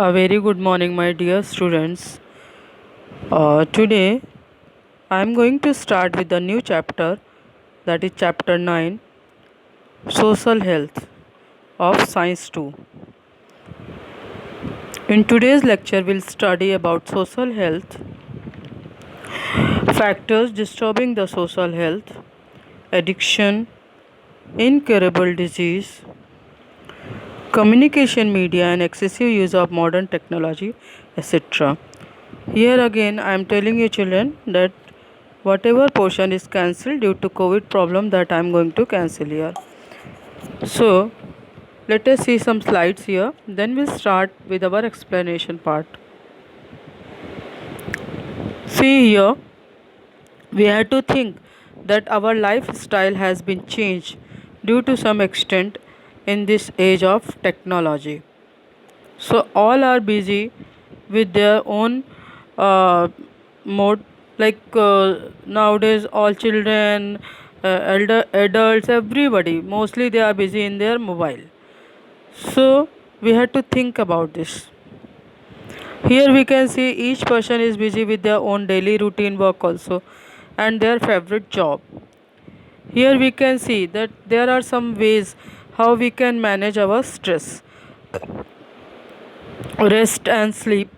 A very good morning, my dear students. Today, I am going to start with a new chapter, that is chapter 9, Social Health of Science 2. In today's lecture, we'll study about social health, factors disturbing the social health, addiction, incurable disease, communication media, and excessive use of modern technology, etc. Here again, I am telling you, children, that whatever portion is cancelled due to COVID problem, that I am going to cancel here. So let us see some slides here. Then we'll start with our explanation part. See here, we have to think that our lifestyle has been changed due to some extent in this age of technology. So all are busy with their own mode, like nowadays all children, elder adults, everybody mostly they are busy in their mobile. So we have to think about this. Here we can see each person is busy with their own daily routine work also and their favorite job. Here we can see that there are some ways how we can manage our stress, rest and sleep,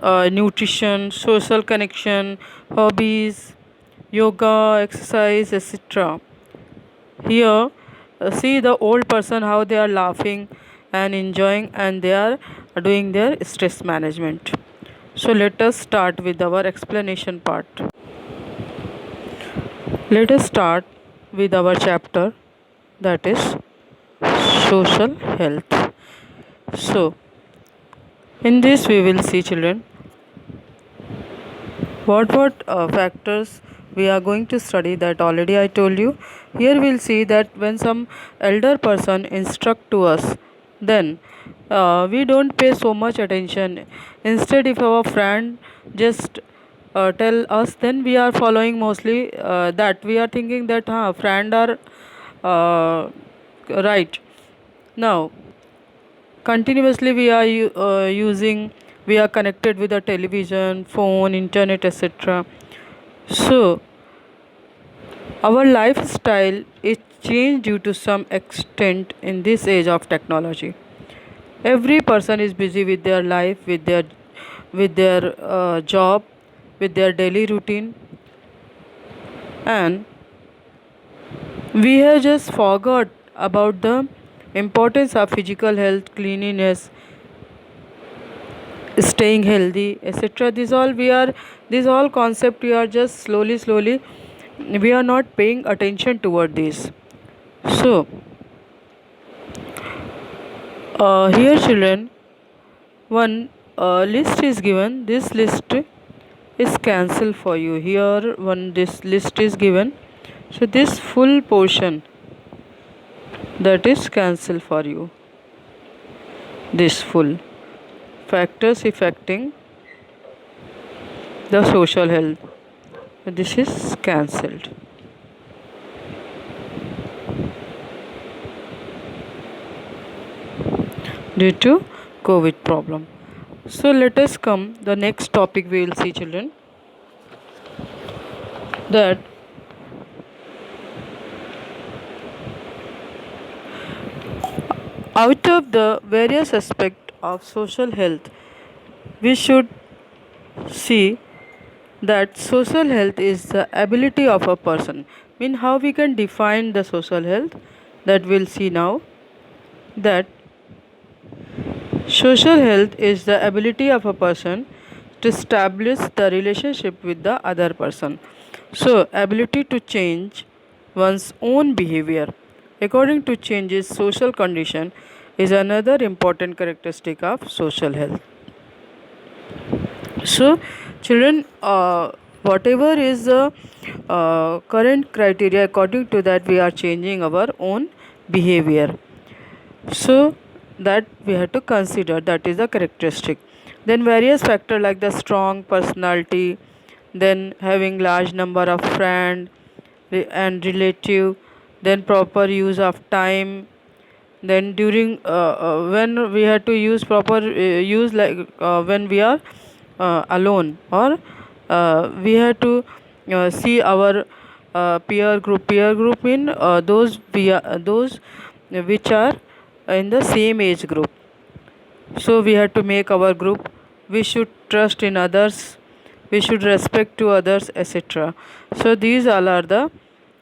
nutrition, social connection, hobbies, yoga, exercise, etc. Here, see the old person how they are laughing and enjoying and they are doing their stress management. So, let us start with our explanation part. Let us start with our chapter, that is social health. So, in this, we will see, children, what factors we are going to study, that already I told you. Here we'll see that when some elder person instruct to us, then we don't pay so much attention. Instead, if our friend just tell us, then we are following mostly that we are thinking that friend are uh, right. Now continuously using, we are connected with the television, phone, internet, etc. So our lifestyle is changed due to some extent in this age of technology. Every person is busy with their life, with their job, with their daily routine, and we have just forgot about the importance of physical health, cleanliness, staying healthy, etc. These all concept we are just slowly we are not paying attention toward this. So here, children, one list is given. This list is cancelled for you. Here one this list is given, so this full portion, that is cancelled for you. This full factors affecting the social health, this is cancelled due to COVID problem. So let us come the next topic we will see, children, that out of the various aspects of social health, we should see that social health is the ability of a person. Mean how we can define the social health, that we'll see now. That social health is the ability of a person to establish the relationship with the other person. So, ability to change one's own behavior according to changes social condition is another important characteristic of social health. So, children, whatever is the current criteria, according to that we are changing our own behavior. So that we have to consider, that is the characteristic. Then various factors like the strong personality, then having large number of friend and relative, then proper use of time, Then during when we had to use proper use, like when we are alone, or we had to see our peer group in those which are in the same age group. So we had to make our group. We should trust in others, we should respect to others, etc. So these all are the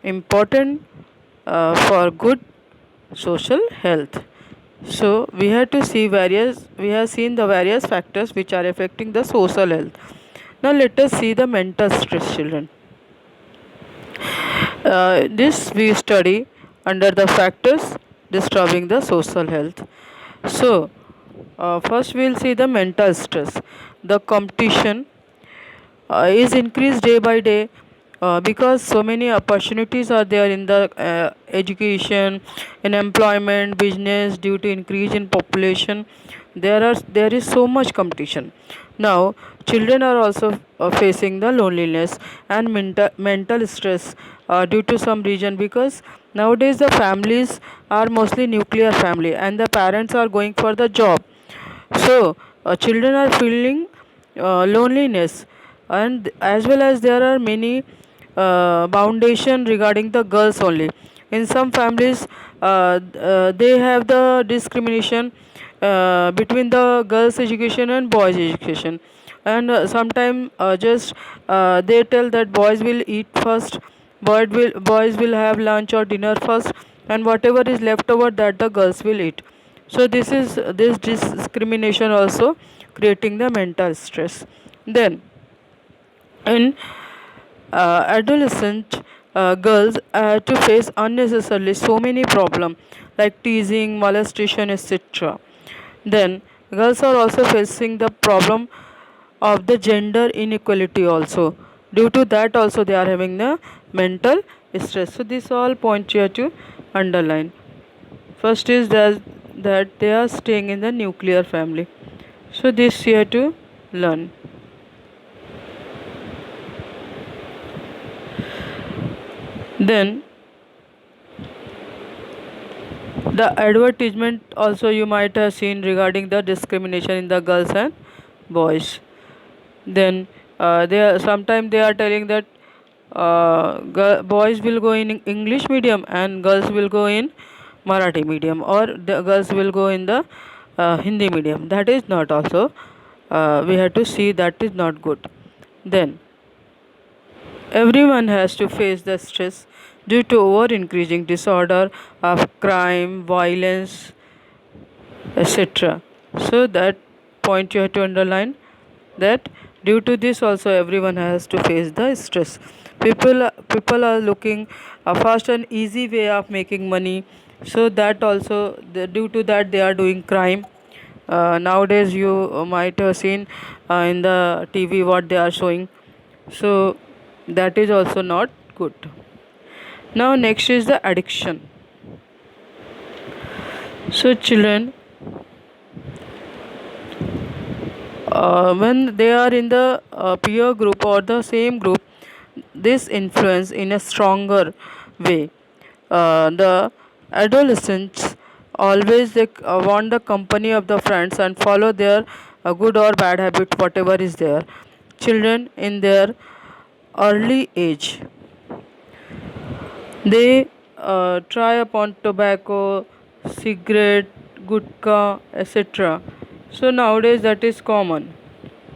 important for good social health. So we have seen the various factors which are affecting the social health. Now let us see the mental stress, children. This we study under the factors disturbing the social health. So first we will see the mental stress. The competition is increased day by day, because so many opportunities are there in the education, in employment, business. Due to increase in population, there is so much competition. Now children are also facing the loneliness and mental stress due to some reason, because nowadays the families are mostly nuclear family and the parents are going for the job. So children are feeling loneliness, and as well as there are many foundation regarding the girls only. In some families, they have the discrimination between the girls education and boys education, and sometimes just they tell that boys will eat first, boys will have lunch or dinner first, and whatever is left over that the girls will eat. So this discrimination also creating the mental stress. Then in adolescent girls to face unnecessarily so many problems like teasing, molestation, etc. Then girls are also facing the problem of the gender inequality also. Due to that also they are having the mental stress. So this all point you have to underline. First is that they are staying in the nuclear family. So this you have to learn. Then the advertisement also you might have seen regarding the discrimination in the girls and boys. Then they are sometimes they are telling that boys will go in English medium and girls will go in Marathi medium, or the girls will go in the Hindi medium. That is not also, we have to see that is not good. Then everyone has to face the stress due to over increasing disorder of crime, violence, etc. So that point you have to underline, that due to this also everyone has to face the stress. People are looking a fast and easy way of making money, so that also due to that they are doing crime. Nowadays you might have seen in the TV what they are showing. So that is also not good. Now next is the addiction. So children, when they are in the peer group or the same group, this influence in a stronger way. The adolescents always they want the company of the friends and follow their good or bad habit, whatever is there. Children in their early age, they try upon tobacco, cigarette, gutka, etc. So nowadays that is common.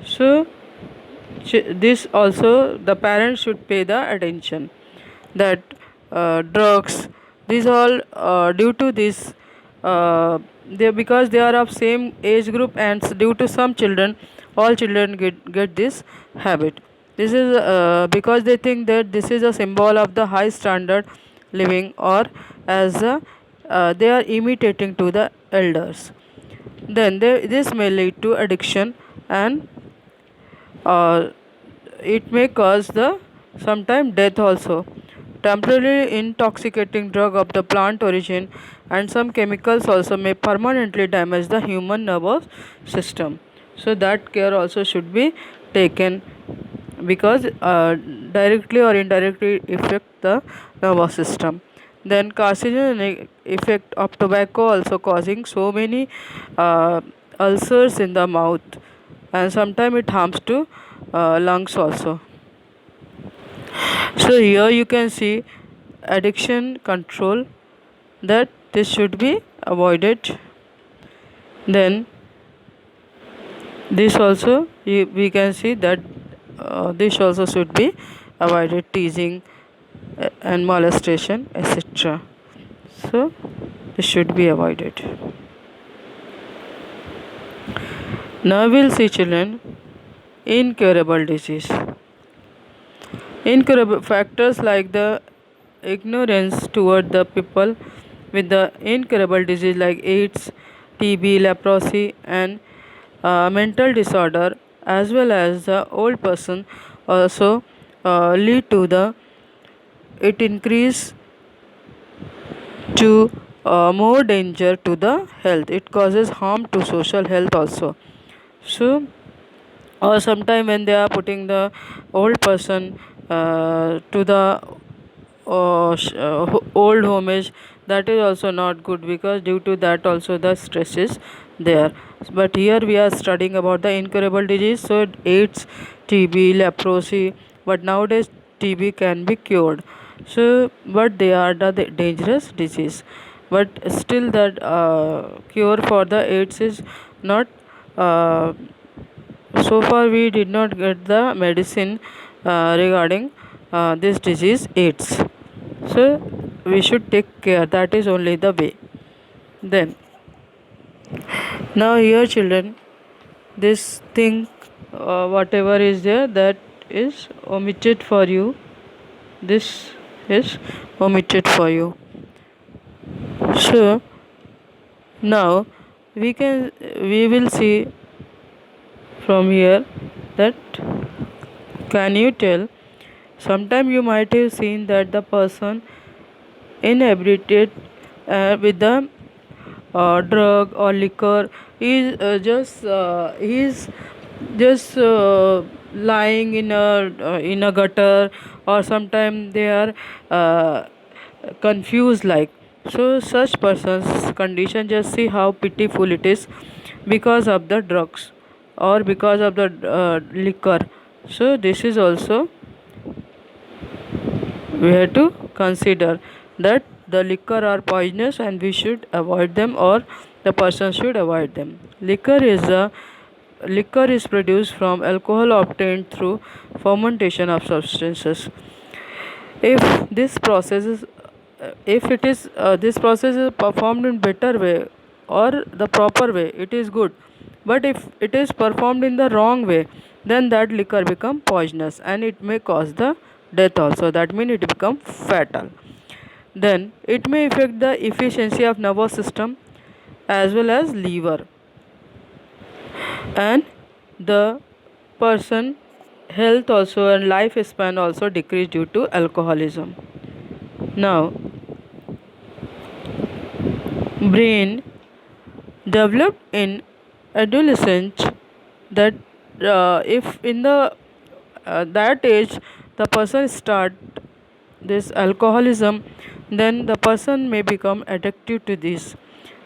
So this also the parents should pay the attention, that drugs, these all due to this, they, because they are of same age group, and due to some children, all children get this habit. This is because they think that this is a symbol of the high standard living, or as they are imitating to the elders. Then this may lead to addiction, and uh, it may cause the sometime death also. Temporarily intoxicating drug of the plant origin and some chemicals also may permanently damage the human nervous system. So that care also should be taken, because directly or indirectly affect the nervous system. Then carcinogenic effect of tobacco also causing so many uh, ulcers in the mouth, and sometimes it harms to lungs also. So here you can see addiction control, that this should be avoided. Then this also we can see that this also should be avoided, teasing and molestation, etc. So this should be avoided. Now we'll see children incurable disease. Incurable factors like the ignorance toward the people with the incurable disease like AIDS, TB, leprosy, and mental disorder, as well as the old person, also lead to the it increase to more danger to the health. It causes harm to social health also. So or sometime when they are putting the old person to the old homage, that is also not good, because due to that also the stress is there. But here we are studying about the incurable disease, so AIDS, TB, leprosy, but nowadays TB can be cured. So but they are the dangerous disease, but still that cure for the AIDS is not uh, so far we did not get the medicine regarding this disease AIDS. So we should take care, that is only the way. Then now here children, this thing whatever is there, that is omitted for you. This is omitted for you. So now we will see from here that, can you tell, sometime you might have seen that the person inebriated with the drug or liquor is just lying in a gutter, or sometime they are uh, confused like. So such persons condition, just see how pitiful it is, because of the drugs or because of the liquor. So this is also we have to consider that the liquor are poisonous and we should avoid them, or the person should avoid them. Liquor is produced from alcohol obtained through fermentation of substances. If this process is if it is this process is performed in better way or the proper way, it is good. But if it is performed in the wrong way, then that liquor become poisonous and it may cause the death also, that means it become fatal. Then it may affect the efficiency of nervous system as well as liver, and the person health also and lifespan also decrease due to alcoholism. Now brain developed in adolescence, that if in the that age the person start this alcoholism, then the person may become addicted to this,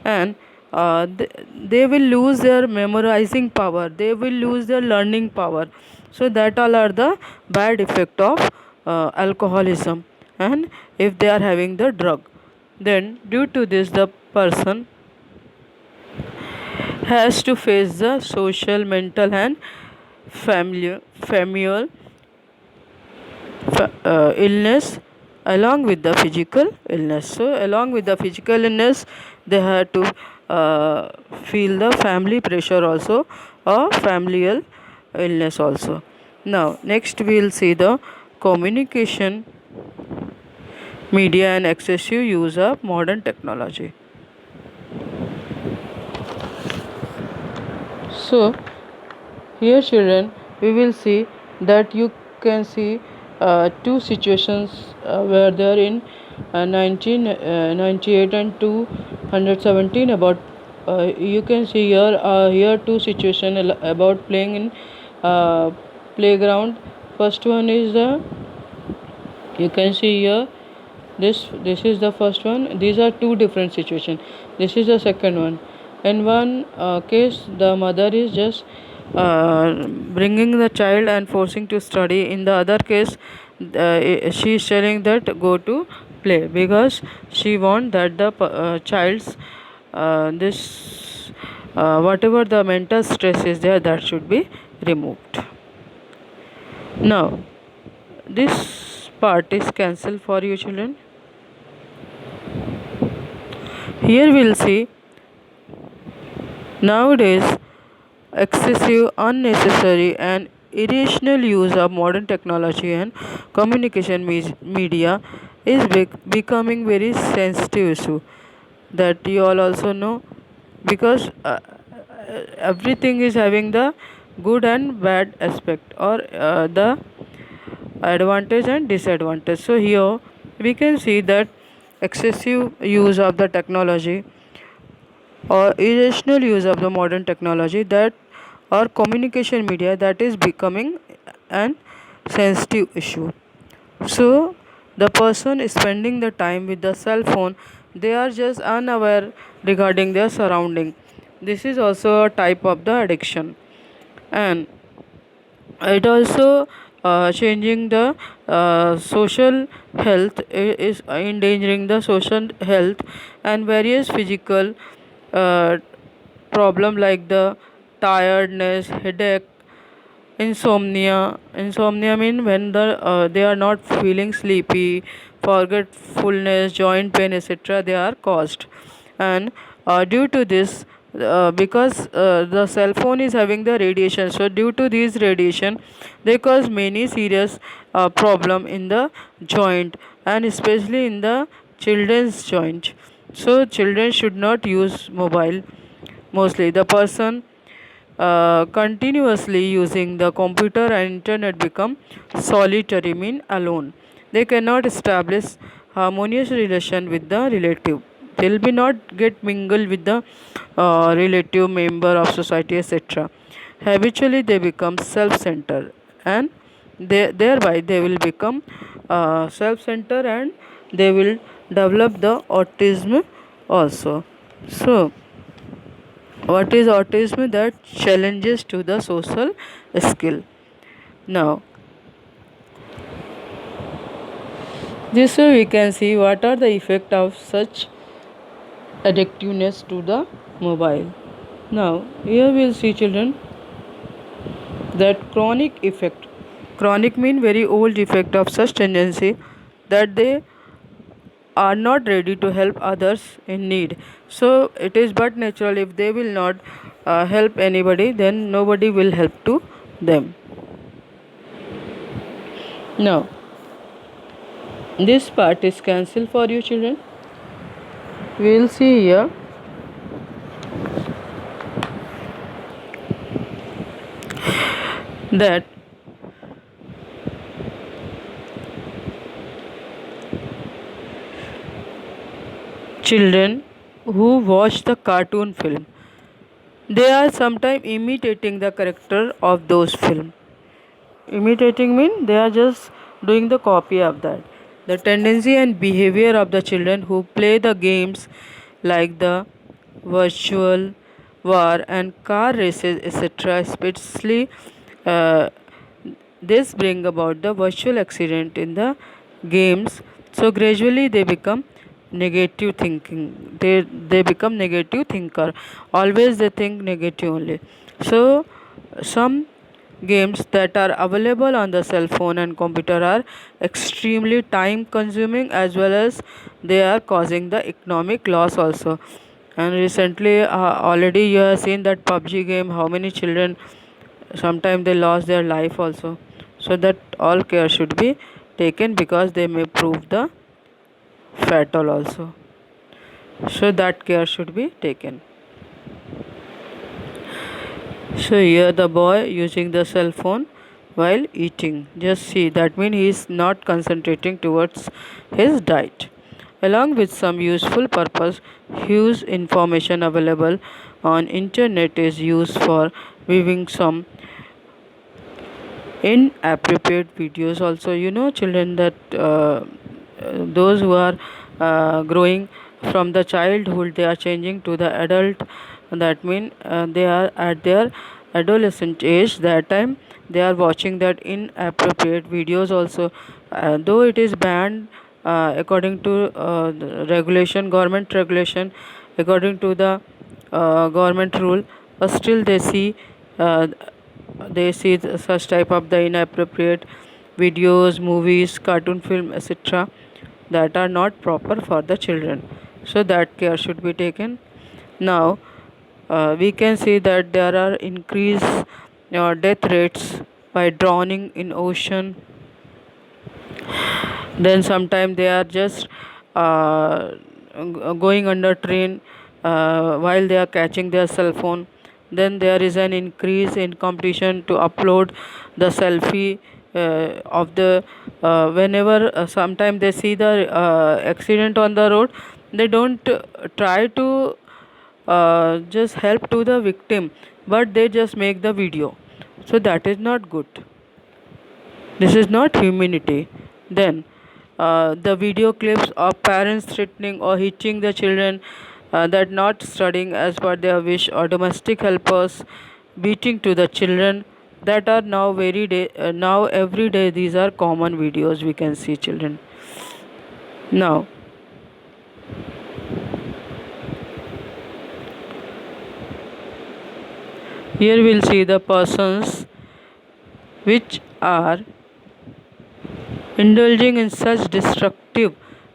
and they will lose their memorizing power, they will lose their learning power. So that all are the bad effect of alcoholism. And if they are having the drug, then due to this the person has to face the social, mental, and familial illness along with the physical illness. So along with the physical illness, they have to feel the family pressure also, or familial illness also. Now next we will see the communication media and excessive use of modern technology. So here children, we will see that you can see two situations where there in 1998 and 217 about you can see here two situation about playing in playground. First one is the, you can see here This is the first one. These are two different situations. This is the second one. In one case, the mother is just bringing the child and forcing to study. In the other case, she is telling that go to play, because she want that the child's this whatever the mental stress is there, that should be removed. Now this part is cancelled for you children. Here we'll see nowadays excessive, unnecessary, and irrational use of modern technology and communication media is becoming very sensitive issue, that you all also know, because everything is having the good and bad aspect, or the advantage and disadvantage. So here we can see that excessive use of the technology or irrational use of the modern technology, that or communication media, that is becoming an sensitive issue. So the person is spending the time with the cell phone, they are just unaware regarding their surrounding. This is also a type of the addiction, and it also changing the social health, is endangering the social health, and various physical uh, problem like the tiredness, headache, insomnia mean when they are not feeling sleepy, forgetfulness, joint pain, etc., they are caused. And due to this, because the cell phone is having the radiation, so due to this radiation they cause many serious problem in the joint, and especially in the children's joint. So children should not use mobile. Mostly the person continuously using the computer and internet become solitary, mean alone. They cannot establish harmonious relation with the relative. They'll be not get mingle with the relative member of society, etc. Habitually they become self-centered, and thereby they will become self-centered, and they will develop the autism also. So what is autism? That challenges to the social skill. Now this way we can see what are the effect of such addictiveness to the mobile. Now here we'll see children that chronic effect. Chronic mean very old effect of such tendency, that they are not ready to help others in need. So it is but natural, if they will not help anybody, then nobody will help to them. Now this part is cancelled for you children. We will see here that children who watch the cartoon film, they are sometimes imitating the character of those film. Imitating mean they are just doing the copy of that. The tendency and behavior of the children who play the games like the virtual war and car races, etc., especially uh, this bring about the virtual accident in the games. So gradually they become negative thinking. They become negative thinker. Always they think negative only. So some games that are available on the cell phone and computer are extremely time consuming, as well as they are causing the economic loss also. And recently already you have seen that PUBG game, how many children sometimes they lost their life also. So that all care should be taken, because they may prove the fatal also. So that care should be taken. So here the boy using the cell phone while eating. Just see, that means he is not concentrating towards his diet. Along with some useful purpose, huge information available on internet is used for viewing some inappropriate videos also. You know children that those who are growing from the childhood, they are changing to the adult. That means they are at their adolescent age. That time they are watching that inappropriate videos also, though it is banned according to the regulation, government regulation, according to the government rule, but still uh, they see such type of the inappropriate videos, movies, cartoon film, etc., that are not proper for the children. So that care should be taken. Now we can see that there are increased death rates by drowning in ocean. Then sometimes they are just going under train while they are catching their cell phone. Then there is an increase in competition to upload the selfie of the whenever sometimes they see the accident on the road, they don't try to just help to the victim, but they just make the video. So that is not good. This is not humanity. Then the video clips of parents threatening or hitting the children that not studying as per their wish, or domestic helpers beating to the children, that are now now every day these are common videos we can see children. Now here we'll see the persons which are indulging in such destructive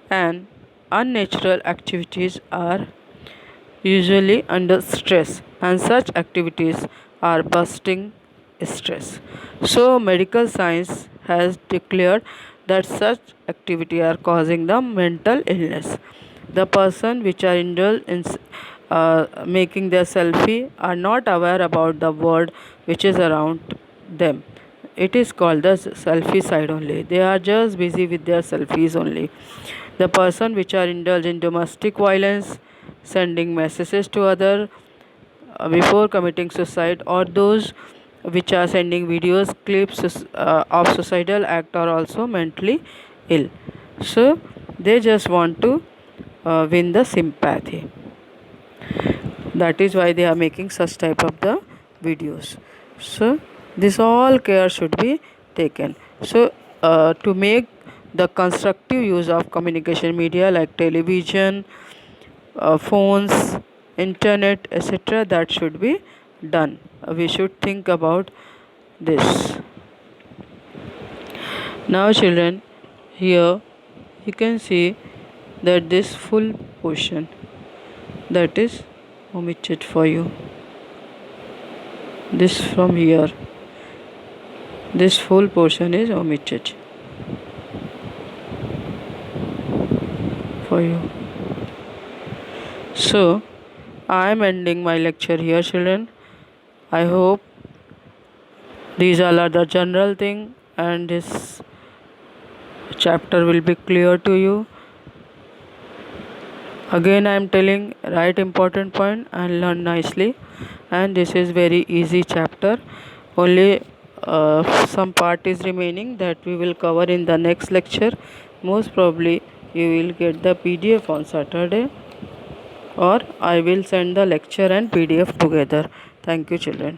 and unnatural activities are usually under stress, and such activities are busting stress. So, medical science has declared that such activity are causing the mental illness. The person which are indulged in making their selfie are not aware about the world which is around them. It is called the selfie side only. They are just busy with their selfies only. The person which are indulged in domestic violence, sending messages to other before committing suicide, or those which are sending videos clips of suicidal act, are also mentally ill. So they just want to win the sympathy. That is why they are making such type of the videos. So this all care should be taken. So to make the constructive use of communication media like television, phones, internet, etc., that should be done. We should think about this. Now children, here you can see that this full portion, that is omitted for you. This from here, this full portion is omitted for you. So I am ending my lecture here children. I hope these all are the general thing and this chapter will be clear to you. Again I am telling, write important point and learn nicely, and this is very easy chapter. Only some part is remaining that we will cover in the next lecture. Most probably you will get the PDF on Saturday, or I will send the lecture and PDF together. Thank you children.